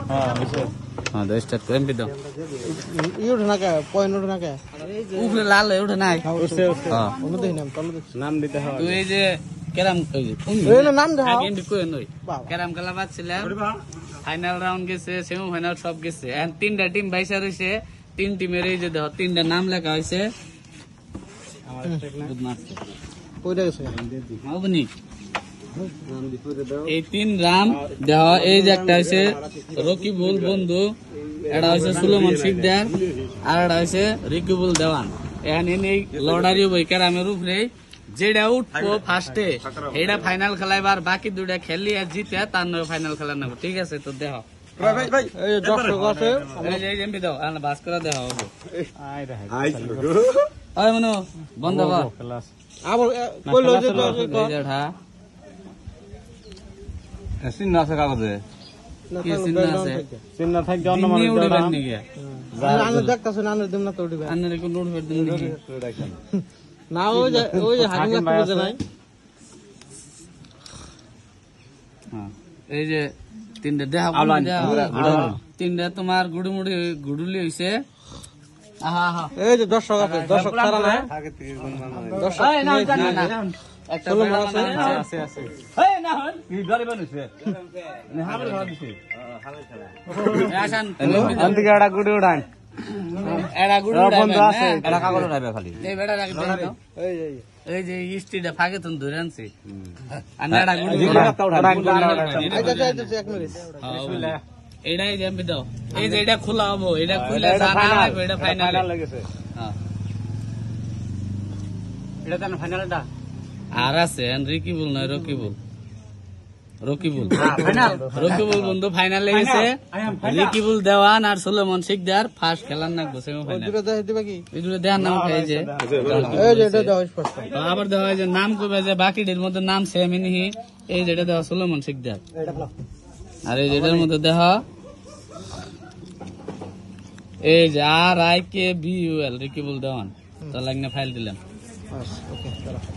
हां दो स्टार्ट कर एमपी दो ये उठना क्या पॉइंट उठना क्या ऊपर लाल है उठना है उससे हां उन्हें देखना तल নাম দিতে হয় तू ये जे कैरम ए ना नाम দাও আগে এমপি কই নই ক্যারাম খেলা বাজছিলাম ফাইনাল রাউন্ড গেছে সেমি ফাইনাল সব গেছে এন্ড তিনটা টিম বাইসা রইছে তিন টিমের এই যে দেখো তিনটা নাম লেখা হইছে কইরা গেছে মাউবনি এই তিন রাম দেখো এই যে একটা হইছে রকিবুল বন্ধু এটা হইছে সুলেমান শিকদার আর এটা হইছে রিকিবুল দেওয়ান এখানে এই লড়ারি বই ক্যারামের উপরে যেটা উঠবো ফার্স্টে এটা ফাইনাল খেলাইবার বাকি দুটা খেলি আর জিতে তার নয় ফাইনাল খেলা নেব ঠিক আছে তো দেখো এই দর্শক আছে এই এমপি দাও আর বাস করে দেখো আই ওই মনু বন্ধ কর আবার কইলো যে এই যেটা সিন আছে কাগজে কি চিহ্ন আছে সিন না থাকলে অন্য নিয়ে মানুষ উড়বেন নাকি আমি দেখতাছ না দিম না তো উঠবে আন্নারে কোন উড়বে দিন নাকি না ওই যে হাকিম লাগতে নাই হ্যাঁ এই যে তিনটা দেখা তিনটা তোমার গুড়ুমুড়ি গুড়ুলি হইছে আহা আহা এই যে দর্শক আছে দর্শক ছাড়া না দর্শক একটা আছে আছে এই না হন কি গাড়ি বানিছে না হাবল খাওয়া দিছে আসান অন্তিকে একটা গুড়ি উড়ান এরা গুড়ু বন্ধু আছে এটা কাগজ উঠাইবে খালি এই বেটা রাখি দাও এই এই যে ইস্টিটা ফাঁকে তুমি ধরে আনছি আর এরা গুড়ু আচ্ছা এক মিনিট এটাই জাম্পি দাও এই যে এটা খোলা হবো এটা খুলে জানা হবে এটা ফাইনাল লাগেছে হ্যাঁ এটা জান ফাইনালটা আর আছে রিকিবুল নয় রকিবুল রকিবুল রকিবুল বন্ধু ফাইনালে গেছে রিকিবুল দেওয়ান আর সুলেমান শিকদার ফার্স্ট খেলার নাকবো সেমি ফাইনাল দুটো দেখ দিবা কি এই দুটো দেওয়ার নাম এই যে এটা দাও স্পষ্ট আবার দেওয়া হয় যে নাম কবে যে বাকিদের মধ্যে নাম সেমি নিহি এই যেটা দেওয়া সুলেমান শিকদার আর এই যেটার মধ্যে দেখা এই যে R I K B U L Rikibul Dewan তো লাগনে ফাইল দিলাম ওকে